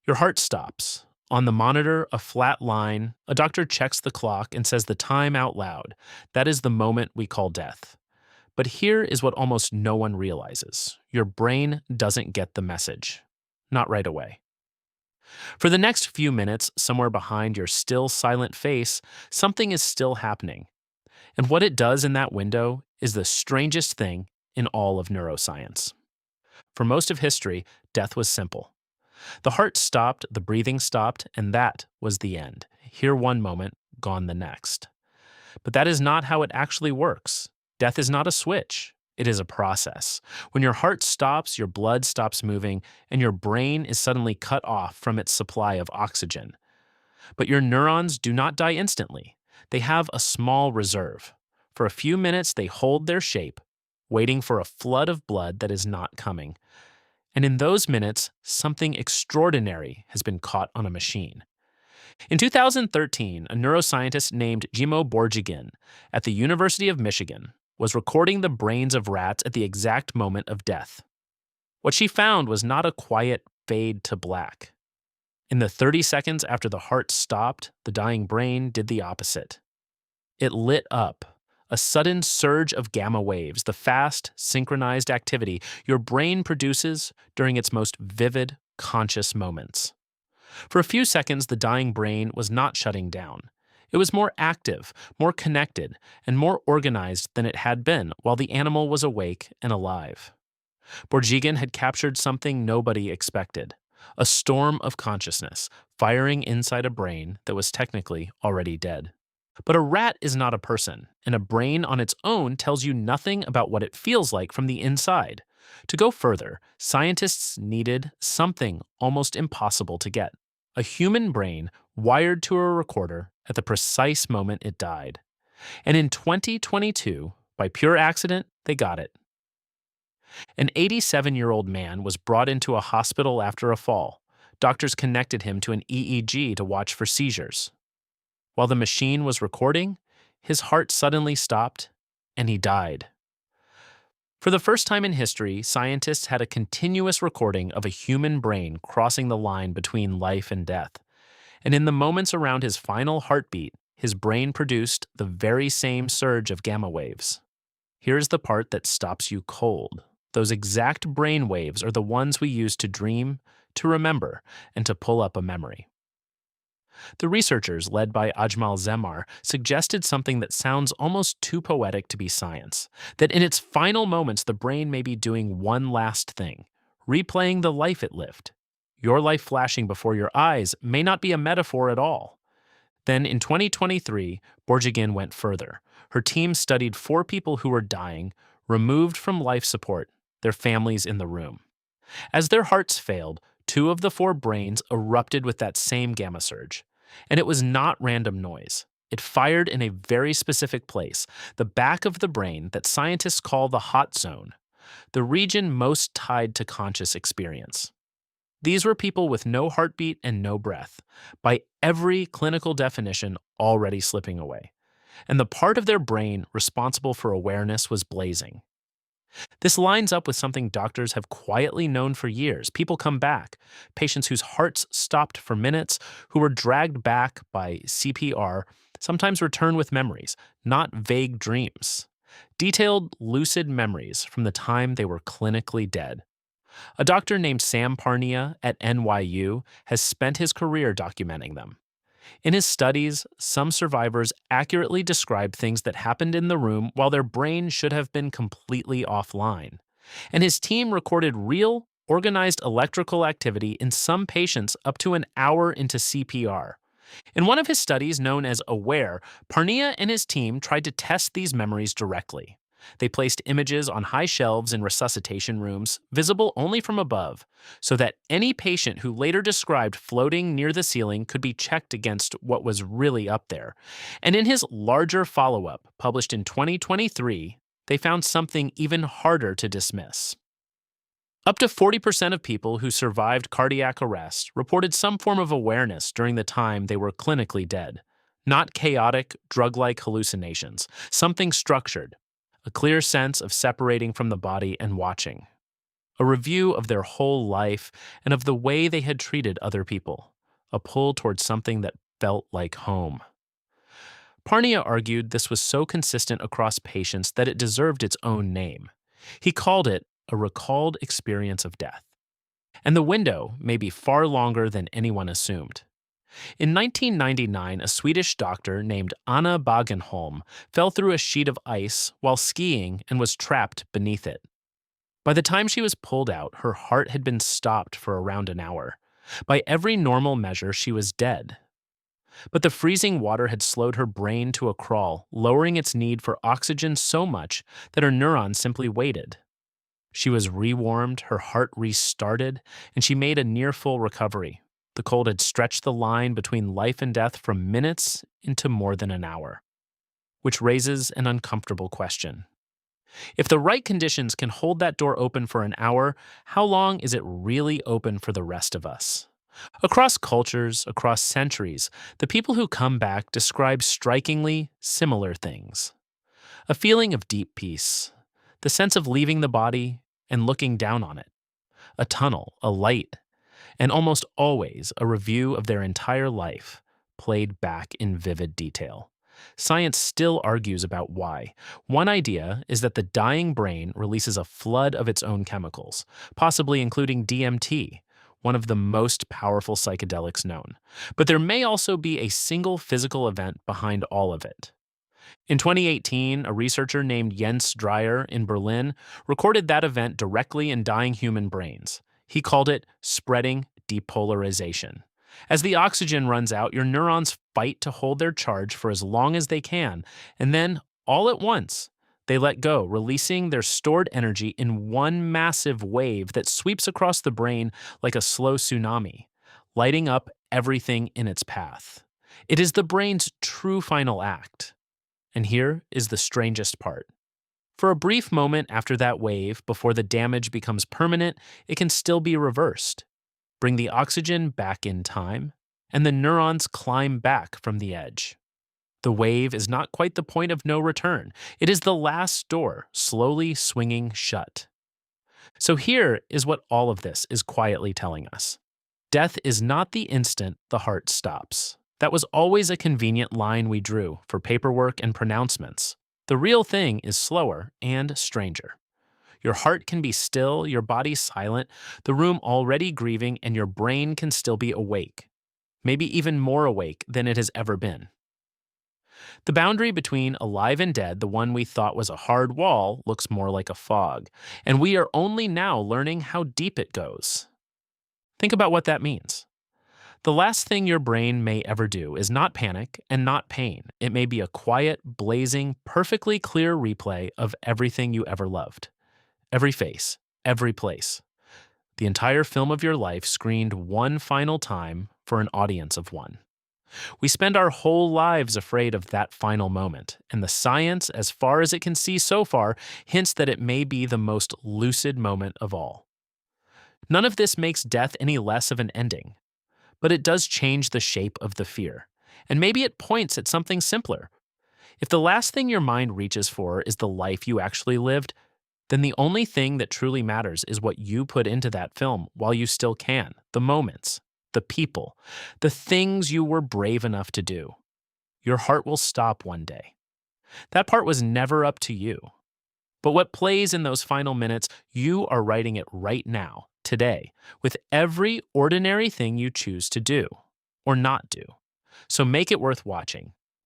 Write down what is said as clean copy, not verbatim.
Your heart stops. On the monitor, a flat line, a doctor checks the clock and says the time out loud. That is the moment we call death. But here is what almost no one realizes. Your brain doesn't get the message. Not right away. For the next few minutes, somewhere behind your still silent face, something is still happening. And what it does in that window is the strangest thing in all of neuroscience. For most of history, death was simple. The heart stopped, the breathing stopped, and that was the end. Here one moment, gone the next. But that is not how it actually works. Death is not a switch. It is a process. When your heart stops, your blood stops moving, and your brain is suddenly cut off from its supply of oxygen. But your neurons do not die instantly. They have a small reserve. For a few minutes, they hold their shape, waiting for a flood of blood that is not coming. And in those minutes, something extraordinary has been caught on a machine. In 2013, a neuroscientist named Borjigin at the University of Michigan was recording the brains of rats at the exact moment of death. What she found was not a quiet fade to black. In the 30 seconds after the heart stopped, the dying brain did the opposite. It lit up. A sudden surge of gamma waves, the fast, synchronized activity your brain produces during its most vivid, conscious moments. For a few seconds, the dying brain was not shutting down. It was more active, more connected, and more organized than it had been while the animal was awake and alive. Borjigin had captured something nobody expected, a storm of consciousness firing inside a brain that was technically already dead. But a rat is not a person, and a brain on its own tells you nothing about what it feels like from the inside. To go further, scientists needed something almost impossible to get: a human brain wired to a recorder at the precise moment it died. And in 2022, by pure accident, they got it. An 87-year-old man was brought into a hospital after a fall. Doctors connected him to an EEG to watch for seizures. While the machine was recording, his heart suddenly stopped, and he died. For the first time in history, scientists had a continuous recording of a human brain crossing the line between life and death. And in the moments around his final heartbeat, his brain produced the very same surge of gamma waves. Here's the part that stops you cold. Those exact brain waves are the ones we use to dream, to remember, and to pull up a memory. The researchers, led by Ajmal Zemar, suggested something that sounds almost too poetic to be science: that in its final moments the brain may be doing one last thing, replaying the life it lived. Your life flashing before your eyes may not be a metaphor at all. Then in 2023, Borjigin went further. Her team studied 4 people who were dying, removed from life support, their families in the room. As their hearts failed, 2 of the 4 brains erupted with that same gamma surge. And it was not random noise. It fired in a very specific place, the back of the brain that scientists call the hot zone, the region most tied to conscious experience. These were people with no heartbeat and no breath, by every clinical definition already slipping away. And the part of their brain responsible for awareness was blazing. This lines up with something doctors have quietly known for years. People come back, patients whose hearts stopped for minutes, who were dragged back by CPR, sometimes return with memories, not vague dreams. Detailed, lucid memories from the time they were clinically dead. A doctor named Sam Parnia at NYU has spent his career documenting them. In his studies, some survivors accurately described things that happened in the room while their brain should have been completely offline. And his team recorded real, organized electrical activity in some patients up to an hour into CPR. In one of his studies, known as AWARE, Parnia and his team tried to test these memories directly. They placed images on high shelves in resuscitation rooms, visible only from above, so that any patient who later described floating near the ceiling could be checked against what was really up there. And in his larger follow-up, published in 2023, they found something even harder to dismiss. Up to 40% of people who survived cardiac arrest reported some form of awareness during the time they were clinically dead. Not chaotic, drug-like hallucinations, something structured. A clear sense of separating from the body and watching. a review of their whole life and of the way they had treated other people, a pull towards something that felt like home. Parnia argued this was so consistent across patients that it deserved its own name. He called it a recalled experience of death. And the window may be far longer than anyone assumed. In 1999, a Swedish doctor named Anna Bagenholm fell through a sheet of ice while skiing and was trapped beneath it. By the time she was pulled out, her heart had been stopped for around an hour. By every normal measure, she was dead. But the freezing water had slowed her brain to a crawl, lowering its need for oxygen so much that her neurons simply waited. She was rewarmed, her heart restarted, and she made a near full recovery. The cold had stretched the line between life and death from minutes into more than an hour, which raises an uncomfortable question. If the right conditions can hold that door open for an hour, how long is it really open for the rest of us? Across cultures, across centuries, the people who come back describe strikingly similar things. A feeling of deep peace, the sense of leaving the body and looking down on it, a tunnel, a light, and almost always a review of their entire life, played back in vivid detail. Science still argues about why. One idea is that the dying brain releases a flood of its own chemicals, possibly including DMT, one of the most powerful psychedelics known. But there may also be a single physical event behind all of it. In 2018, a researcher named Jens Dreyer in Berlin recorded that event directly in dying human brains. He called it spreading depolarization. As the oxygen runs out, your neurons fight to hold their charge for as long as they can, and then, all at once, they let go, releasing their stored energy in one massive wave that sweeps across the brain like a slow tsunami, lighting up everything in its path. It is the brain's true final act. And here is the strangest part. For a brief moment after that wave, before the damage becomes permanent, it can still be reversed. Bring the oxygen back in time, and the neurons climb back from the edge. The wave is not quite the point of no return. It is the last door slowly swinging shut. So here is what all of this is quietly telling us. Death is not the instant the heart stops. That was always a convenient line we drew for paperwork and pronouncements. The real thing is slower and stranger. Your heart can be still, your body silent, the room already grieving, and your brain can still be awake. Maybe even more awake than it has ever been. The boundary between alive and dead, the one we thought was a hard wall, looks more like a fog, and we are only now learning how deep it goes. Think about what that means. The last thing your brain may ever do is not panic and not pain. It may be a quiet, blazing, perfectly clear replay of everything you ever loved. Every face, every place. The entire film of your life screened one final time for an audience of one. We spend our whole lives afraid of that final moment, and the science, as far as it can see so far, hints that it may be the most lucid moment of all. None of this makes death any less of an ending, but it does change the shape of the fear. And maybe it points at something simpler. If the last thing your mind reaches for is the life you actually lived, then the only thing that truly matters is what you put into that film while you still can, the moments, the people, the things you were brave enough to do. Your heart will stop one day. That part was never up to you. But what plays in those final minutes, you are writing it right now, today, with every ordinary thing you choose to do or not do. So make it worth watching.